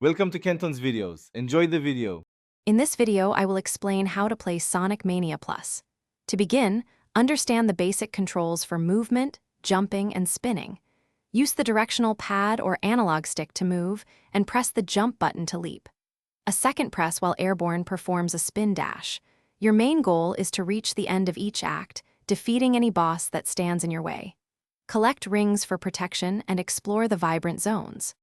Welcome to Kenton's videos. Enjoy the video. In this video, I will explain how to play Sonic Mania Plus. To begin, understand the basic controls for movement, jumping, and spinning. Use the directional pad or analog stick to move, and press the jump button to leap. A second press while airborne performs a spin dash. Your main goal is to reach the end of each act, defeating any boss that stands in your way. Collect rings for protection and explore the vibrant zones.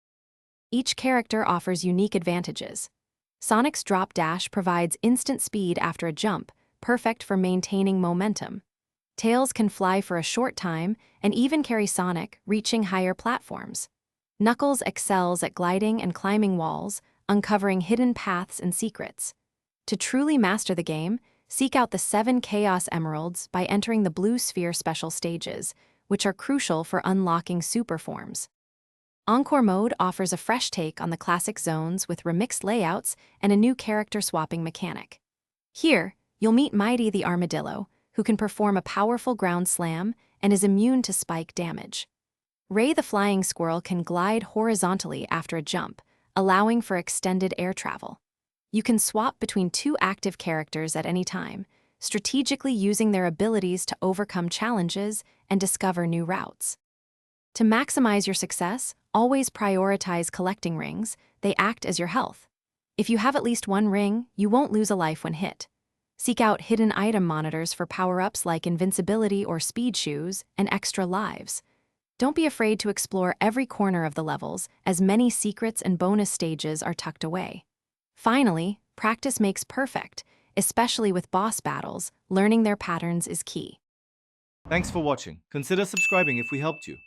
Each character offers unique advantages. Sonic's drop dash provides instant speed after a jump, perfect for maintaining momentum. Tails can fly for a short time and even carry Sonic, reaching higher platforms. Knuckles excels at gliding and climbing walls, uncovering hidden paths and secrets. To truly master the game, seek out the 7 Chaos Emeralds by entering the Blue Sphere special stages, which are crucial for unlocking super forms. Encore Mode offers a fresh take on the classic zones with remixed layouts and a new character swapping mechanic. Here, you'll meet Mighty the Armadillo, who can perform a powerful ground slam and is immune to spike damage. Ray the Flying Squirrel can glide horizontally after a jump, allowing for extended air travel. You can swap between 2 active characters at any time, strategically using their abilities to overcome challenges and discover new routes. To maximize your success, always prioritize collecting rings. They act as your health. If you have at least 1 ring, you won't lose a life when hit. Seek out hidden item monitors for power-ups like invincibility or speed shoes and extra lives. Don't be afraid to explore every corner of the levels, as many secrets and bonus stages are tucked away. Finally, practice makes perfect, especially with boss battles. Learning their patterns is key. Thanks for watching. Consider subscribing if we helped you.